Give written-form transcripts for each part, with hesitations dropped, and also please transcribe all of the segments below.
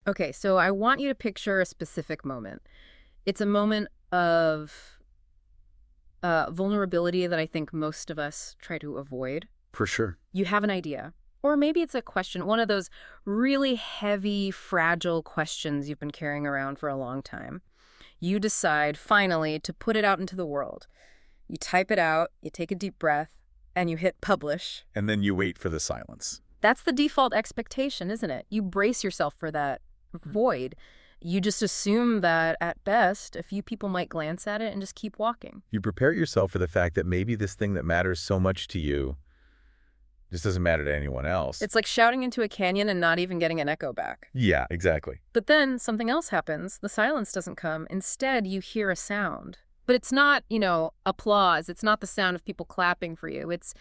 Okay, so I want you to picture a specific moment. It's a moment of vulnerability that I think most of us try to avoid. For sure. You have an idea. Or maybe it's a question, one of those really heavy, fragile questions you've been carrying around for a long time. You decide, finally, to put it out into the world. You type it out, you take a deep breath, and you hit publish. And then you wait for the silence. That's the default expectation, isn't it? You brace yourself for that void. You just assume that, at best, a few people might glance at it and just keep walking. You prepare yourself for the fact that maybe this thing that matters so much to you just doesn't matter to anyone else. It's like shouting into a canyon and not even getting an echo back. Yeah, exactly. But then something else happens. The silence doesn't come. Instead, you hear a sound. But it's not, applause. It's not the sound of people clapping for you. It's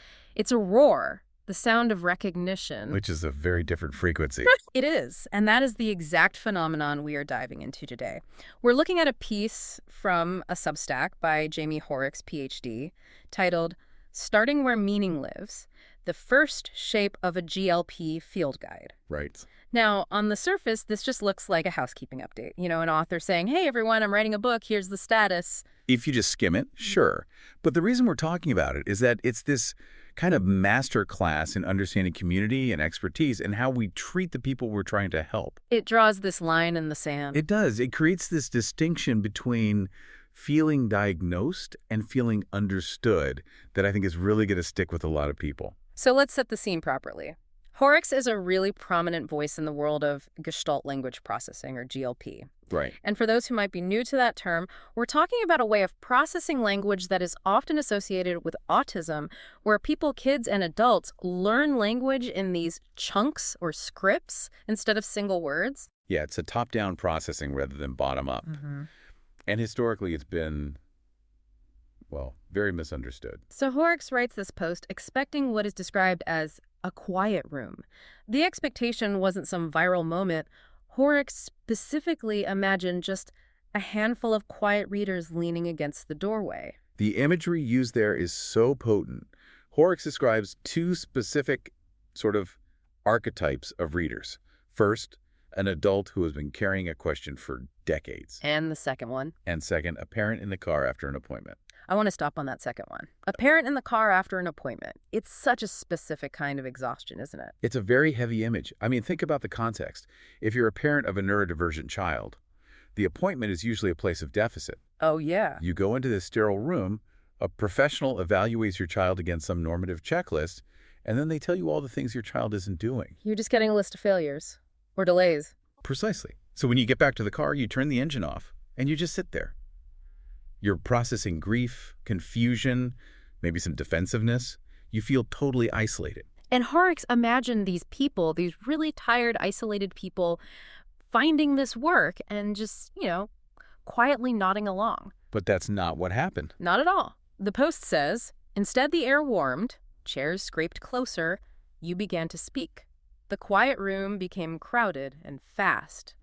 a roar, the sound of recognition. Which is a very different frequency. It is. And that is the exact phenomenon we are diving into today. We're looking at a piece from a Substack by Jaime Hoerricks, PhD, titled Starting Where Meaning Lives, the First Shape of a GLP Field Guide. Right. Now, on the surface, this just looks like a housekeeping update. An author saying, hey, everyone, I'm writing a book. Here's the status. If you just skim it, sure. But the reason we're talking about it is that it's this kind of master class in understanding community and expertise and how we treat the people we're trying to help. It draws this line in the sand. It does. It creates this distinction between feeling diagnosed and feeling understood that I think is really going to stick with a lot of people. So let's set the scene properly. Hoerricks is a really prominent voice in the world of Gestalt Language Processing, or GLP. Right. And for those who might be new to that term, we're talking about a way of processing language that is often associated with autism, where people, kids, and adults learn language in these chunks or scripts instead of single words. Yeah, it's a top-down processing rather than bottom-up. And historically, it's been, very misunderstood. So Hoerricks writes this post expecting what is described as a quiet room. The expectation wasn't some viral moment. Hoerricks specifically imagined just a handful of quiet readers leaning against the doorway. The imagery used there is so potent. Hoerricks describes two specific sort of archetypes of readers. First, an adult who has been carrying a question for decades. And the second one. And second, a parent in the car after an appointment. I want to stop on that second one. A parent in the car after an appointment. It's such a specific kind of exhaustion, isn't it? It's a very heavy image. I mean, think about the context. If you're a parent of a neurodivergent child, the appointment is usually a place of deficit. Oh, yeah. You go into this sterile room, a professional evaluates your child against some normative checklist, and then they tell you all the things your child isn't doing. You're just getting a list of failures. Or delays. Precisely. So when you get back to the car, you turn the engine off, and you just sit there. You're processing grief, confusion, maybe some defensiveness. You feel totally isolated. And Hoerricks imagined these people, these really tired, isolated people, finding this work and just, quietly nodding along. But that's not what happened. Not at all. The post says, instead the air warmed, chairs scraped closer, you began to speak. The quiet room became crowded and fast.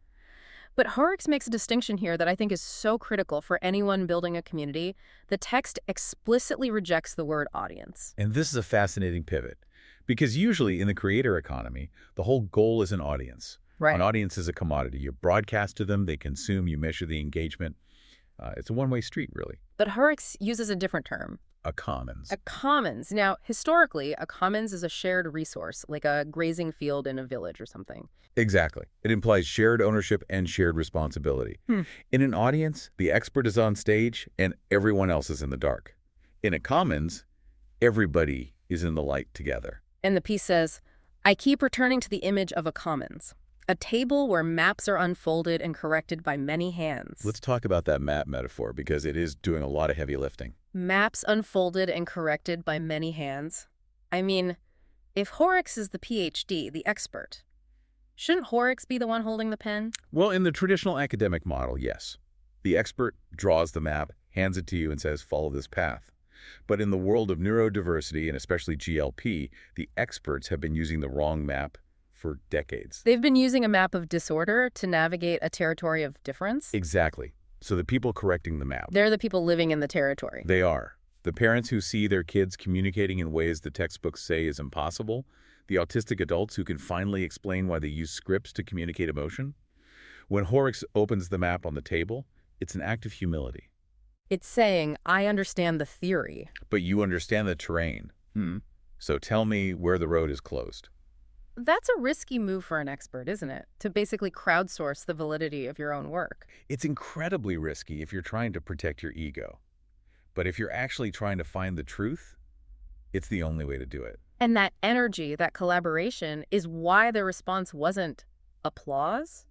But Hoerricks makes a distinction here that I think is so critical for anyone building a community. The text explicitly rejects the word audience. And this is a fascinating pivot, because usually in the creator economy, the whole goal is an audience. Right. An audience is a commodity. You broadcast to them, they consume, you measure the engagement. It's a one-way street, really. But Hoerricks uses a different term. A commons. A commons. Now, historically, a commons is a shared resource, like a grazing field in a village or something. Exactly. It implies shared ownership and shared responsibility. In an audience, the expert is on stage and everyone else is in the dark. In a commons, everybody is in the light together. And the piece says, I keep returning to the image of a commons, a table where maps are unfolded and corrected by many hands. Let's talk about that map metaphor, because it is doing a lot of heavy lifting. Maps unfolded and corrected by many hands. I mean, if Hoerricks is the PhD, the expert, shouldn't Hoerricks be the one holding the pen? Well, in the traditional academic model, yes. The expert draws the map, hands it to you, and says, follow this path. But in the world of neurodiversity, and especially GLP, the experts have been using the wrong map for decades. They've been using a map of disorder to navigate a territory of difference? Exactly. So the people correcting the map. They're the people living in the territory. They are. The parents who see their kids communicating in ways the textbooks say is impossible. The autistic adults who can finally explain why they use scripts to communicate emotion. When Hoerricks opens the map on the table, it's an act of humility. It's saying, I understand the theory. But you understand the terrain. So tell me where the road is closed. That's a risky move for an expert, isn't it? To basically crowdsource the validity of your own work. It's incredibly risky if you're trying to protect your ego. But if you're actually trying to find the truth, it's the only way to do it. And that energy, that collaboration, is why the response wasn't applause.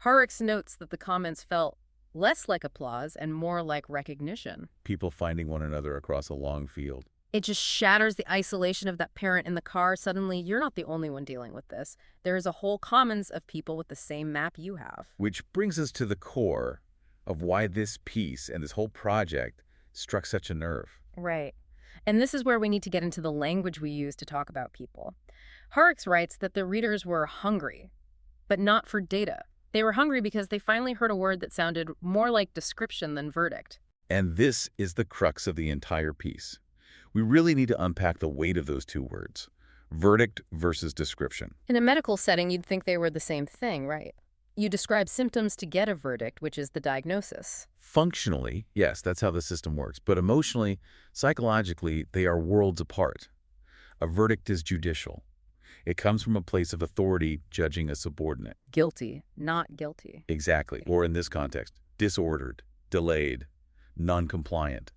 Hoerricks notes that the comments felt less like applause and more like recognition. People finding one another across a long field. It just shatters the isolation of that parent in the car. Suddenly, you're not the only one dealing with this. There is a whole commons of people with the same map you have. Which brings us to the core of why this piece and this whole project struck such a nerve. Right. And this is where we need to get into the language we use to talk about people. Hoerricks writes that the readers were hungry, but not for data. They were hungry because they finally heard a word that sounded more like description than verdict. And this is the crux of the entire piece. We really need to unpack the weight of those two words, verdict versus description. In a medical setting, you'd think they were the same thing, right? You describe symptoms to get a verdict, which is the diagnosis. Functionally, yes, that's how the system works. But emotionally, psychologically, they are worlds apart. A verdict is judicial. It comes from a place of authority judging a subordinate. Guilty, not guilty. Exactly. Or in this context, disordered, delayed, non-compliant.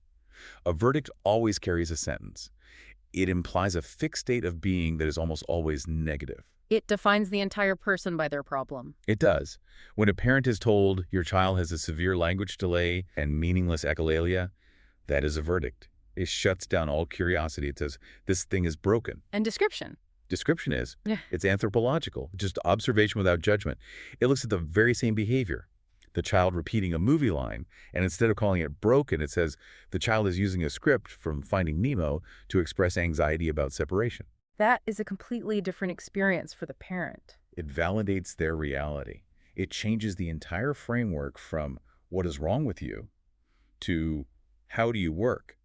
A verdict always carries a sentence. It implies a fixed state of being that is almost always negative. It defines the entire person by their problem. It does. When a parent is told your child has a severe language delay and meaningless echolalia, that is a verdict. It shuts down all curiosity. It says, this thing is broken. And description. Description is. Yeah. It's anthropological, just observation without judgment. It looks at the very same behavior. The child repeating a movie line, and instead of calling it broken, it says the child is using a script from Finding Nemo to express anxiety about separation. That is a completely different experience for the parent. It validates their reality. It changes the entire framework from what is wrong with you to how do you work.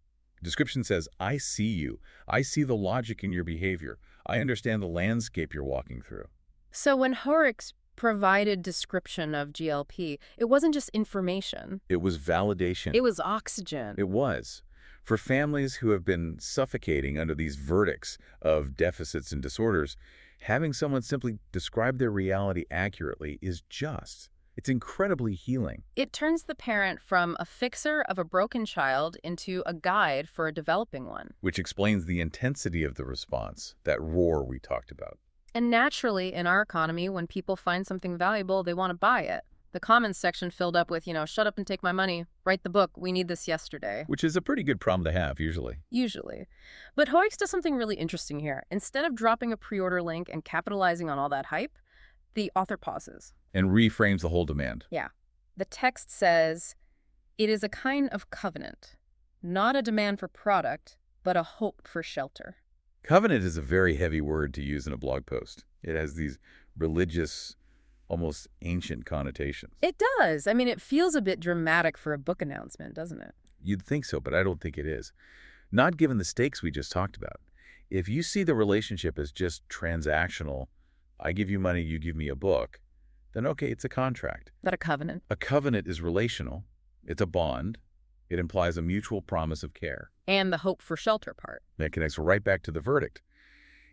Description says, I see you. I see the logic in your behavior. I understand the landscape you're walking through. So when Hoerricks provided description of GLP, it wasn't just information. It was validation. It was oxygen. It was. For families who have been suffocating under these verdicts of deficits and disorders, having someone simply describe their reality accurately is just. It's incredibly healing. It turns the parent from a fixer of a broken child into a guide for a developing one. Which explains the intensity of the response, that roar we talked about. And naturally, in our economy, when people find something valuable, they want to buy it. The comments section filled up with, shut up and take my money, write the book, we need this yesterday. Which is a pretty good problem to have, usually. Usually. But Hoerricks does something really interesting here. Instead of dropping a pre-order link and capitalizing on all that hype, the author pauses. And reframes the whole demand. Yeah. The text says, it is a kind of covenant, not a demand for product, but a hope for shelter. Covenant is a very heavy word to use in a blog post. It has these religious, almost ancient connotations. It does. I mean, it feels a bit dramatic for a book announcement, doesn't it? You'd think so, but I don't think it is. Not given the stakes we just talked about. If you see the relationship as just transactional, I give you money, you give me a book, then okay, it's a contract. Not a covenant. A covenant is relational. It's a bond. It implies a mutual promise of care. And the hope for shelter part. That connects right back to the verdict.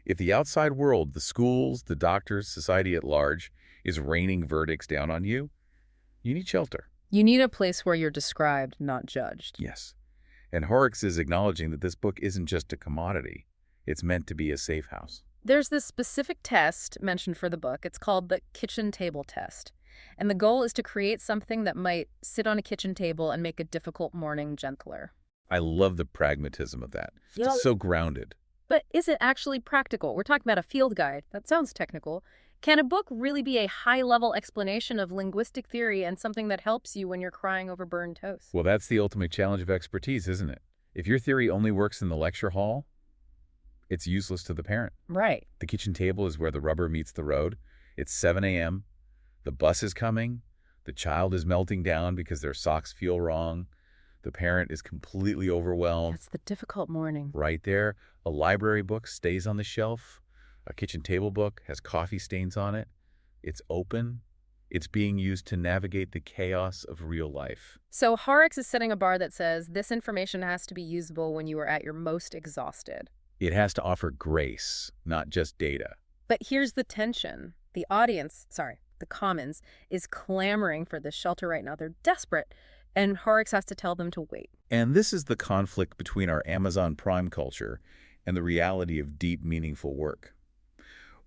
If the outside world, the schools, the doctors, society at large, is raining verdicts down on you, you need shelter. You need a place where you're described, not judged. Yes. And Hoerricks is acknowledging that this book isn't just a commodity. It's meant to be a safe house. There's this specific test mentioned for the book. It's called the kitchen table test. And the goal is to create something that might sit on a kitchen table and make a difficult morning gentler. I love the pragmatism of that. It's so grounded. But is it actually practical? We're talking about a field guide. That sounds technical. Can a book really be a high-level explanation of linguistic theory and something that helps you when you're crying over burned toast? Well, that's the ultimate challenge of expertise, isn't it? If your theory only works in the lecture hall, it's useless to the parent. Right. The kitchen table is where the rubber meets the road. It's 7 a.m. The bus is coming. The child is melting down because their socks feel wrong. The parent is completely overwhelmed. That's the difficult morning. Right there, a library book stays on the shelf. A kitchen table book has coffee stains on it. It's open. It's being used to navigate the chaos of real life. So Hoerricks is setting a bar that says this information has to be usable when you are at your most exhausted. It has to offer grace, not just data. But here's the tension. The Commons, is clamoring for this shelter right now. They're desperate, and Hoerricks has to tell them to wait. And this is the conflict between our Amazon Prime culture and the reality of deep, meaningful work.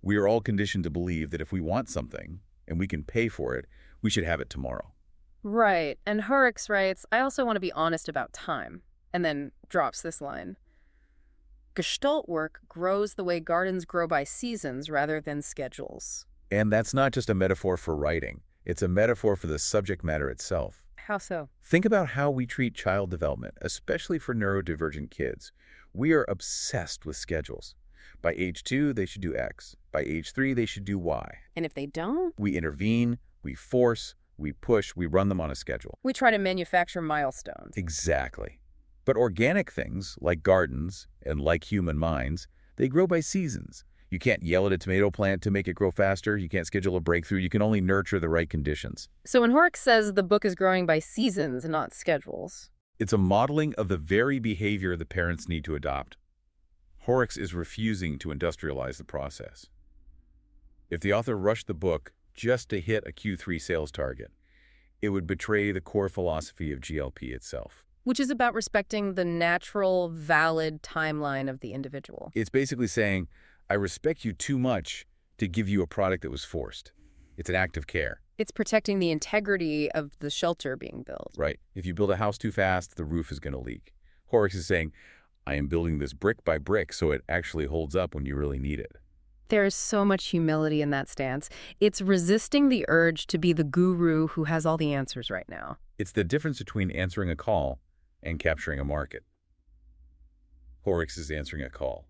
We are all conditioned to believe that if we want something, and we can pay for it, we should have it tomorrow. Right, and Hoerricks writes, I also want to be honest about time, and then drops this line. Gestalt work grows the way gardens grow by seasons rather than schedules. And that's not just a metaphor for writing. It's a metaphor for the subject matter itself. How so? Think about how we treat child development, especially for neurodivergent kids. We are obsessed with schedules. By age 2, they should do X. By age 3, they should do Y. And if they don't? We intervene, we force, we push, we run them on a schedule. We try to manufacture milestones. Exactly. But organic things, like gardens and like human minds, they grow by seasons. You can't yell at a tomato plant to make it grow faster. You can't schedule a breakthrough. You can only nurture the right conditions. So when Hoerricks says the book is growing by seasons and not schedules, it's a modeling of the very behavior the parents need to adopt. Hoerricks is refusing to industrialize the process. If the author rushed the book just to hit a Q3 sales target, it would betray the core philosophy of GLP itself. which is about respecting the natural, valid timeline of the individual. It's basically saying, I respect you too much to give you a product that was forced. It's an act of care. It's protecting the integrity of the shelter being built. Right. If you build a house too fast, the roof is going to leak. Hoerricks is saying, I am building this brick by brick so it actually holds up when you really need it. There is so much humility in that stance. It's resisting the urge to be the guru who has all the answers right now. It's the difference between answering a call and capturing a market. Hoerricks is answering a call,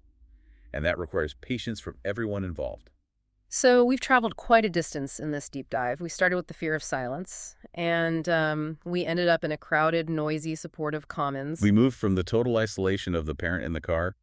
and that requires patience from everyone involved. So we've traveled quite a distance in this deep dive. We started with the fear of silence, and we ended up in a crowded, noisy, supportive commons. We moved from the total isolation of the parent in the car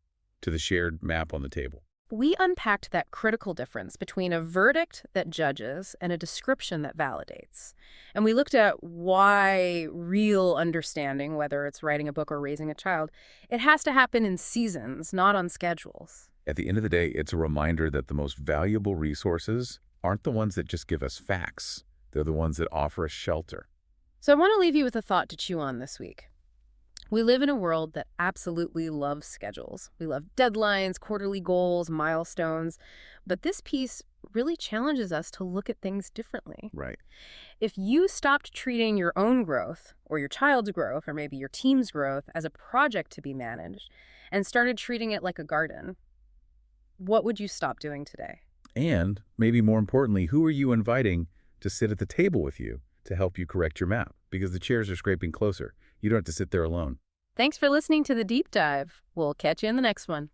to the shared map on the table. We unpacked that critical difference between a verdict that judges and a description that validates. And we looked at why real understanding, whether it's writing a book or raising a child, it has to happen in seasons, not on schedules. At the end of the day, it's a reminder that the most valuable resources aren't the ones that just give us facts. They're the ones that offer us shelter. So I want to leave you with a thought to chew on this week. We live in a world that absolutely loves schedules. We love deadlines, quarterly goals, milestones. But this piece really challenges us to look at things differently. Right. If you stopped treating your own growth, or your child's growth, or maybe your team's growth as a project to be managed, and started treating it like a garden, what would you stop doing today? And, maybe more importantly, who are you inviting to sit at the table with you to help you correct your map? Because the chairs are scraping closer. You don't have to sit there alone. Thanks for listening to The Deep Dive. We'll catch you in the next one.